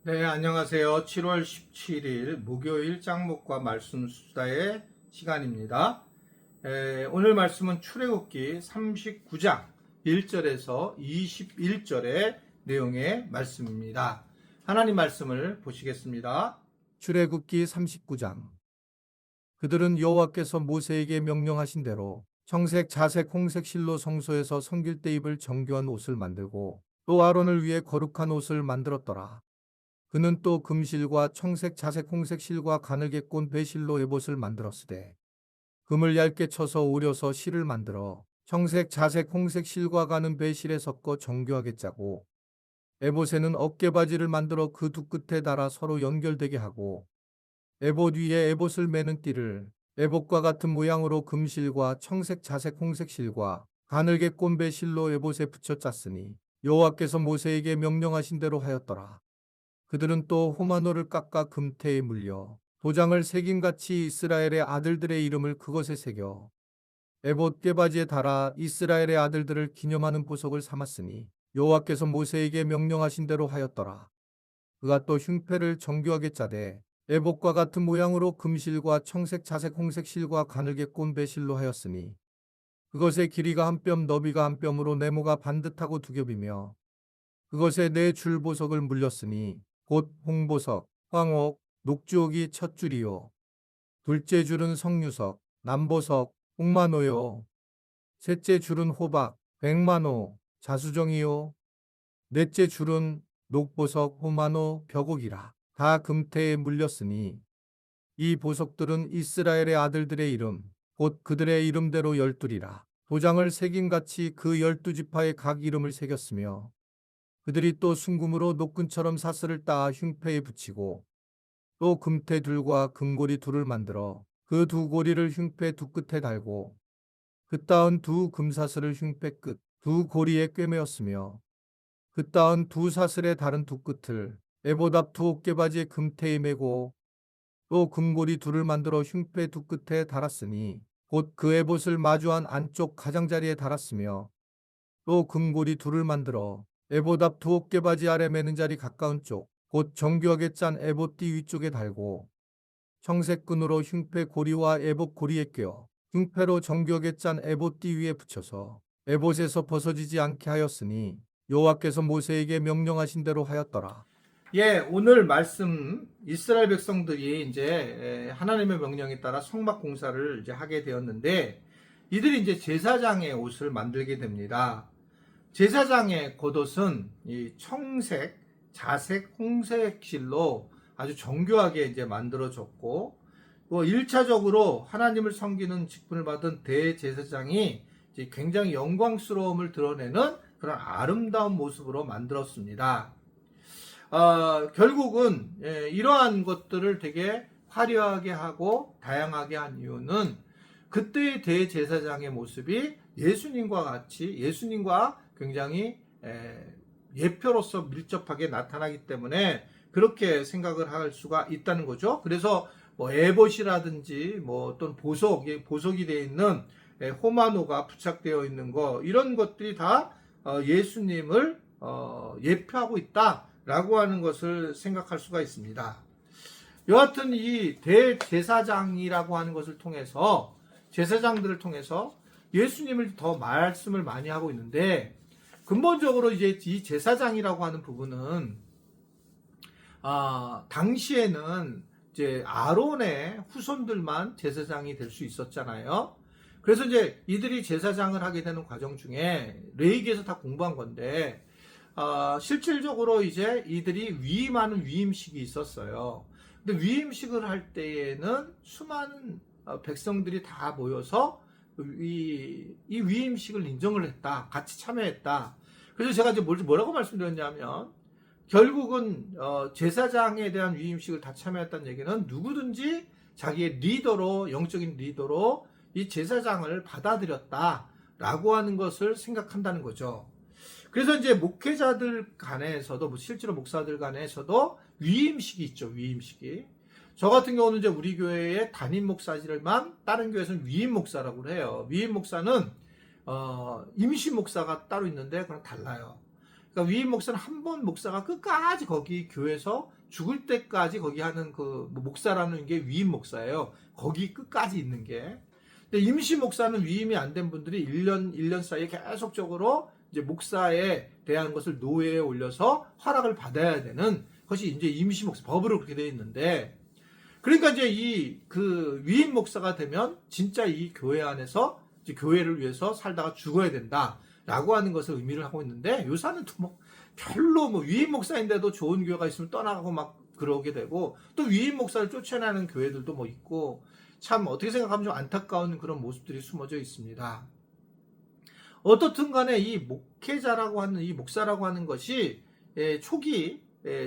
네, 안녕하세요. 7월 17일 목요일 짱목과 말씀 수다의 시간입니다. 오늘 말씀은 출애굽기 39장 1절에서 21절의 내용의 말씀입니다. 하나님 말씀을 보시겠습니다. 출애굽기 39장. 그들은 여호와께서 모세에게 명령하신 대로 청색, 자색, 홍색 실로 성소에서 성길 때 입을 정교한 옷을 만들고 또 아론을 위해 거룩한 옷을 만들었더라. 그는 또 금실과 청색, 자색, 홍색 실과 가늘게 꼰 배실로 에봇을 만들었으되 금을 얇게 쳐서 오려서 실을 만들어 청색, 자색, 홍색 실과 가는 배실에 섞어 정교하게 짜고 에봇에는 어깨바지를 만들어 그 두 끝에 달아 서로 연결되게 하고 에봇 위에 에봇을 매는 띠를 에봇과 같은 모양으로 금실과 청색, 자색, 홍색 실과 가늘게 꼰 배실로 에봇에 붙여 짰으니 여호와께서 모세에게 명령하신 대로 하였더라. 그들은 또 호마노를 깎아 금태에 물려 도장을 새김같이 이스라엘의 아들들의 이름을 그것에 새겨 에봇 깨바지에 달아 이스라엘의 아들들을 기념하는 보석을 삼았으니 여호와께서 모세에게 명령하신 대로 하였더라. 그가 또 흉패를 정교하게 짜되 에봇과 같은 모양으로 금실과 청색, 자색, 홍색 실과 가늘게 꼰 배실로 하였으니 그것의 길이가 한 뼘, 너비가 한 뼘으로 네모가 반듯하고 두 겹이며 그것에 네 줄 보석을 물렸으니 곧 홍보석, 황옥, 녹주옥이 첫 줄이요. 둘째 줄은 석류석, 남보석, 홍마노요. 셋째 줄은 호박, 백마노, 자수정이요. 넷째 줄은 녹보석, 호마노, 벽옥이라. 다 금태에 물렸으니 이 보석들은 이스라엘의 아들들의 이름, 곧 그들의 이름대로 12이라. 도장을 새김같이 그 12지파의 각 이름을 새겼으며 그들이 또 순금으로 노끈처럼 사슬을 따아 흉패에 붙이고 또 금태 둘과 금고리 둘을 만들어 그 두 고리를 흉패 두 끝에 달고 그따은 두 금사슬을 흉패 끝 두 고리에 꿰매었으며 그따은 두 사슬의 다른 두 끝을 에봇 앞 두 어깨바지의 금태에 매고 또 금고리 둘을 만들어 흉패 두 끝에 달았으니 곧 그 에봇을 마주한 안쪽 가장자리에 달았으며 또 금고리 둘을 만들어 에봇 앞 두 어깨바지 아래 매는 자리 가까운 쪽, 곧 정교하게 짠 에봇 띠 위쪽에 달고 청색 끈으로 흉패 고리와 에봇 고리에 꿰어 흉패로 정교하게 짠 에봇 띠 위에 붙여서 에봇에서 벗어지지 않게 하였으니 여호와께서 모세에게 명령하신 대로 하였더라. 예, 오늘 말씀 이스라엘 백성들이 이제 하나님의 명령에 따라 성막 공사를 이제 하게 되었는데 이들이 이제 제사장의 옷을 만들게 됩니다. 제사장의 겉옷은 이 청색, 자색, 홍색 실로 아주 정교하게 이제 만들어졌고, 1차적으로 하나님을 섬기는 직분을 받은 대제사장이 굉장히 영광스러움을 드러내는 그런 아름다운 모습으로 만들었습니다. 결국은 이러한 것들을 되게 화려하게 하고 다양하게 한 이유는 그때의 대제사장의 모습이 예수님과 굉장히 예표로서 밀접하게 나타나기 때문에 그렇게 생각을 할 수가 있다는 거죠. 그래서 뭐 에봇이라든지 뭐 또는 보석이 되어 있는 호마노가 부착되어 있는 거 이런 것들이 다 예수님을 예표하고 있다라고 하는 것을 생각할 수가 있습니다. 여하튼 이 대제사장이라고 하는 것을 통해서 제사장들을 통해서 예수님을 더 말씀을 많이 하고 있는데 근본적으로 이제 이 제사장이라고 하는 부분은 당시에는 이제 아론의 후손들만 제사장이 될 수 있었잖아요. 그래서 이제 이들이 제사장을 하게 되는 과정 중에 레위기에서 다 공부한 건데 실질적으로 이제 이들이 위임하는 위임식이 있었어요. 근데 위임식을 할 때에는 수많은 백성들이 다 모여서 이 위임식을 인정을 했다. 같이 참여했다. 그래서 제가 이제 뭐라고 말씀드렸냐면 결국은 제사장에 대한 위임식을 다 참여했다는 얘기는 누구든지 자기의 리더로 영적인 리더로 이 제사장을 받아들였다라고 하는 것을 생각한다는 거죠. 그래서 이제 목회자들 간에서도 실제로 목사들 간에서도 위임식이 있죠. 위임식이. 저 같은 경우는 이제 우리 교회의 담임 목사지만 다른 교회에서는 위임 목사라고 해요. 위임 목사는 임시 목사가 따로 있는데 그랑 달라요. 그러니까 위임 목사는 한 번 목사가 끝까지 거기 교회에서 죽을 때까지 거기 하는 그 목사라는 게 위임 목사예요. 거기 끝까지 있는 게. 근데 임시 목사는 위임이 안 된 분들이 1년 사이에 계속적으로 이제 목사에 대한 것을 노예에 올려서 허락을 받아야 되는 것이 이제 임시 목사 법으로 그렇게 되어 있는데, 그러니까 이제 이 그 위임 목사가 되면 진짜 이 교회 안에서 이제 교회를 위해서 살다가 죽어야 된다라고 하는 것을 의미를 하고 있는데, 요사는 또 뭐 별로 뭐 위임 목사인데도 좋은 교회가 있으면 떠나가고 막 그러게 되고, 또 위임 목사를 쫓아내는 교회들도 뭐 있고, 참 어떻게 생각하면 좀 안타까운 그런 모습들이 숨어져 있습니다. 어떻든 간에 이 목회자라고 하는, 이 목사라고 하는 것이 초기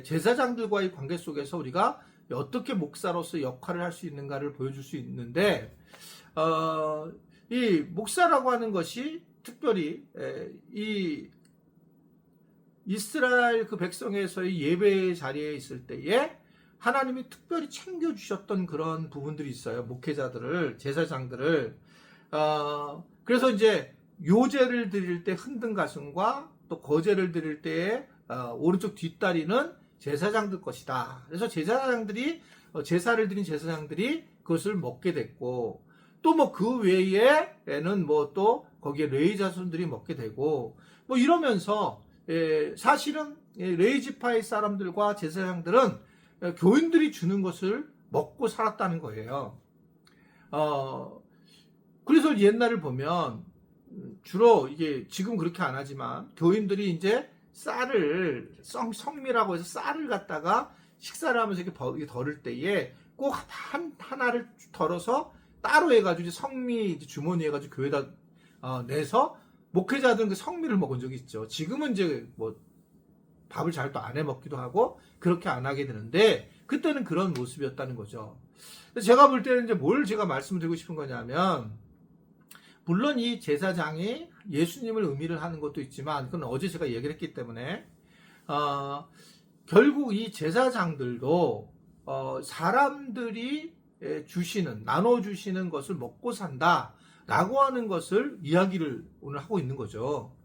제사장들과의 관계 속에서 우리가 어떻게 목사로서 역할을 할 수 있는가를 보여줄 수 있는데, 이 목사라고 하는 것이 특별히 이 이스라엘 그 백성에서의 예배 자리에 있을 때에 하나님이 특별히 챙겨주셨던 그런 부분들이 있어요. 목회자들을, 제사장들을. 그래서 이제 요제를 드릴 때 흔든 가슴과 또 거제를 드릴 때에 오른쪽 뒷다리는 제사장들 것이다. 그래서 제사장들이, 제사를 드린 제사장들이 그것을 먹게 됐고, 또 뭐 그 외에는 뭐 또 거기에 레위 자손들이 먹게 되고, 뭐 이러면서 사실은 레위 지파의 사람들과 제사장들은 교인들이 주는 것을 먹고 살았다는 거예요. 그래서 옛날을 보면 주로 이게 지금 그렇게 안 하지만 교인들이 이제 쌀을 성미라고 해서 쌀을 갖다가 식사를 하면서 이렇게 덜을 때에 꼭 하나를 덜어서 따로 해가지고 이제 성미 주머니 해가지고 교회다 내서 목회자들은 그 성미를 먹은 적이 있죠. 지금은 이제 뭐 밥을 잘 또 안 해 먹기도 하고 그렇게 안 하게 되는데, 그때는 그런 모습이었다는 거죠. 제가 볼 때는 이제 뭘 제가 말씀드리고 싶은 거냐면, 물론 이 제사장이 예수님을 의미를 하는 것도 있지만, 그건 어제 제가 얘기를 했기 때문에 결국 이 제사장들도 사람들이 주시는, 나눠주시는 것을 먹고 산다 라고 하는 것을 이야기를 오늘 하고 있는 거죠.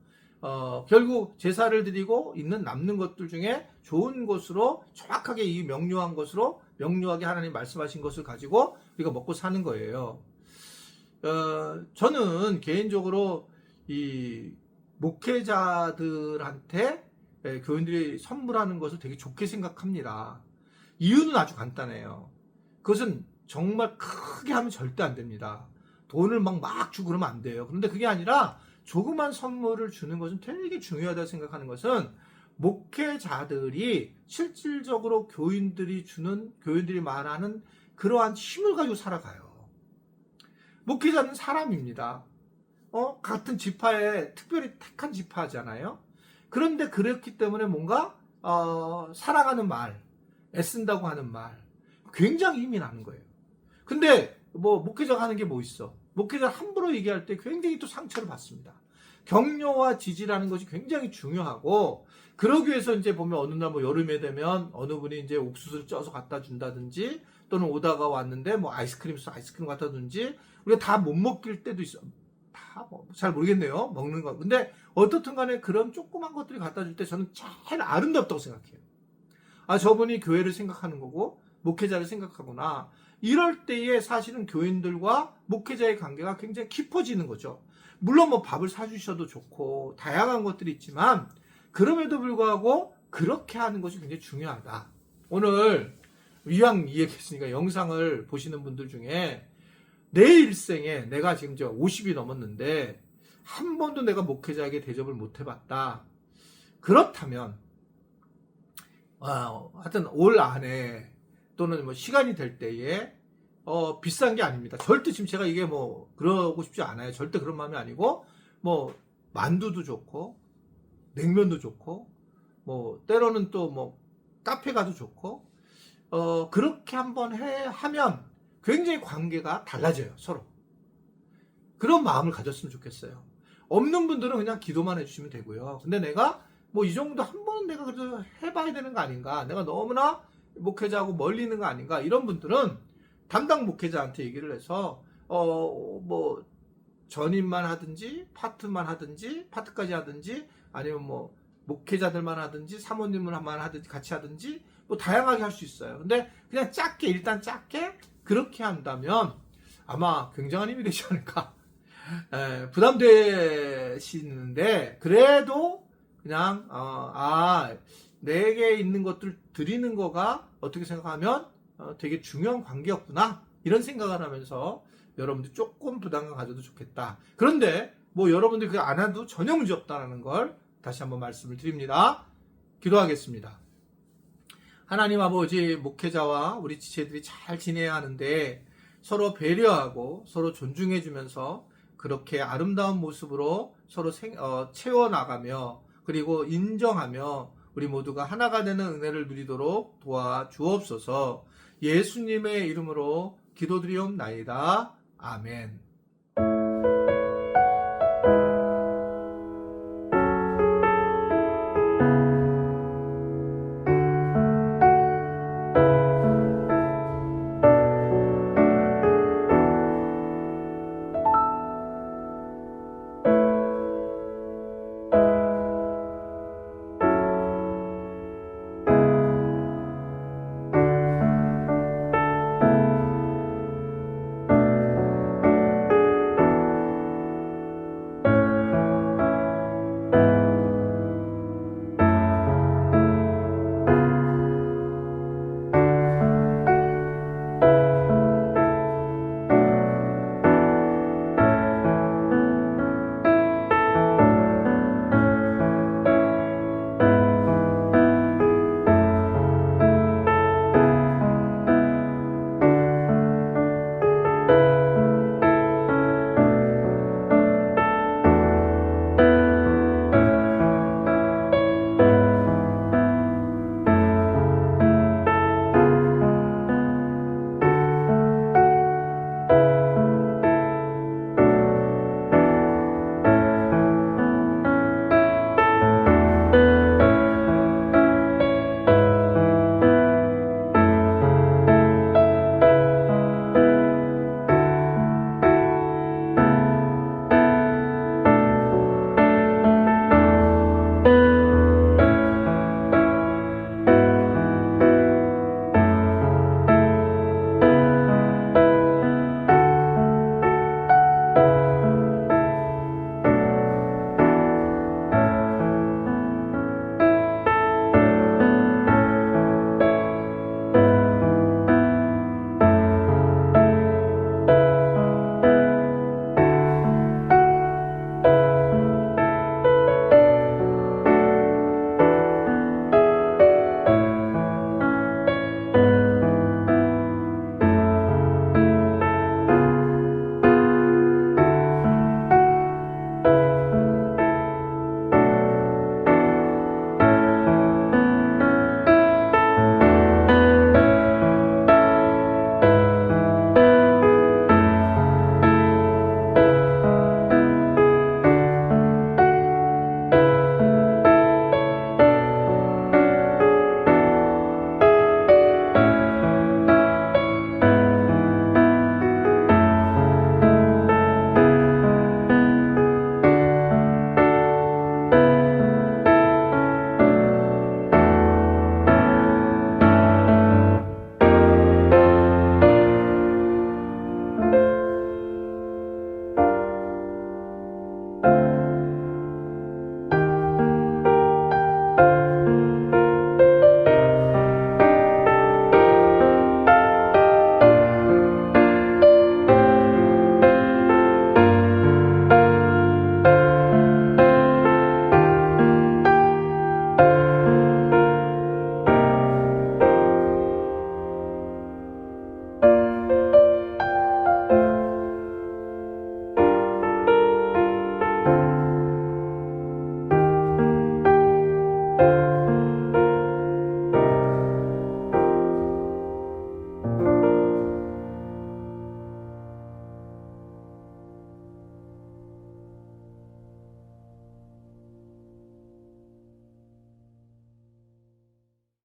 결국 제사를 드리고 있는 남는 것들 중에 좋은 것으로, 정확하게 이 명료하게 하나님 말씀하신 것을 가지고 우리가 먹고 사는 거예요. 저는 개인적으로 이 목회자들한테 교인들이 선물하는 것을 되게 좋게 생각합니다. 이유는 아주 간단해요. 그것은 정말 크게 하면 절대 안 됩니다. 돈을 막 주고 그러면 안 돼요. 그런데 그게 아니라 조그만 선물을 주는 것은 되게 중요하다고 생각하는 것은, 목회자들이 실질적으로 교인들이 말하는 그러한 힘을 가지고 살아가요. 목회자는 사람입니다. 같은 지파에 특별히 택한 지파잖아요. 그런데 그렇기 때문에 뭔가 살아가는 말, 애쓴다고 하는 말, 굉장히 힘이 나는 거예요. 근데 뭐 목회자가 하는 게 뭐 있어? 목회자 함부로 얘기할 때 굉장히 또 상처를 받습니다. 격려와 지지라는 것이 굉장히 중요하고, 그러기 위해서 이제 보면 어느 날 뭐 여름에 되면 어느 분이 이제 옥수수를 쪄서 갖다 준다든지, 또는 오다가 왔는데 뭐 아이스크림 갖다 준지, 우리가 다 못 먹길 때도 있어. 다 뭐 잘 모르겠네요. 먹는 거. 근데 어떻든 간에 그런 조그만 것들이 갖다 줄 때 저는 제일 아름답다고 생각해요. 저분이 교회를 생각하는 거고 목회자를 생각하구나. 이럴 때에 사실은 교인들과 목회자의 관계가 굉장히 깊어지는 거죠. 물론 뭐 밥을 사주셔도 좋고 다양한 것들이 있지만, 그럼에도 불구하고 그렇게 하는 것이 굉장히 중요하다. 오늘 이왕 이야기했으니까 영상을 보시는 분들 중에 내 일생에 내가 지금 50이 넘었는데 한 번도 내가 목회자에게 대접을 못 해봤다. 그렇다면 하여튼 올 안에 또는 뭐 시간이 될 때에 비싼 게 아닙니다. 절대 지금 제가 이게 뭐 그러고 싶지 않아요. 절대 그런 마음이 아니고, 뭐 만두도 좋고 냉면도 좋고 뭐 때로는 또 뭐 카페 가도 좋고, 그렇게 한번 하면 굉장히 관계가 달라져요. 서로 그런 마음을 가졌으면 좋겠어요. 없는 분들은 그냥 기도만 해주시면 되고요. 근데 내가 뭐 이 정도 한 번은 내가 그래도 해봐야 되는 거 아닌가, 내가 너무나 목회자하고 멀리 있는 거 아닌가, 이런 분들은 담당 목회자한테 얘기를 해서 뭐 전임만 하든지 파트까지 하든지, 아니면 뭐 목회자들만 하든지 사모님을만 하든지 같이 하든지 뭐 다양하게 할 수 있어요. 근데 그냥 일단 작게 그렇게 한다면 아마 굉장한 힘이 되지 않을까. 부담되시는데 그래도 그냥 내게 있는 것들 드리는 거가 어떻게 생각하면 되게 중요한 관계였구나 이런 생각을 하면서 여러분들 조금 부담감 가져도 좋겠다. 그런데 뭐 여러분들이 그거 안 해도 전혀 문제 없다는 걸 다시 한번 말씀을 드립니다. 기도하겠습니다. 하나님 아버지, 목회자와 우리 지체들이 잘 지내야 하는데 서로 배려하고 서로 존중해 주면서 그렇게 아름다운 모습으로 서로 채워나가며 그리고 인정하며 우리 모두가 하나가 되는 은혜를 누리도록 도와주옵소서. 예수님의 이름으로 기도드리옵나이다. 아멘.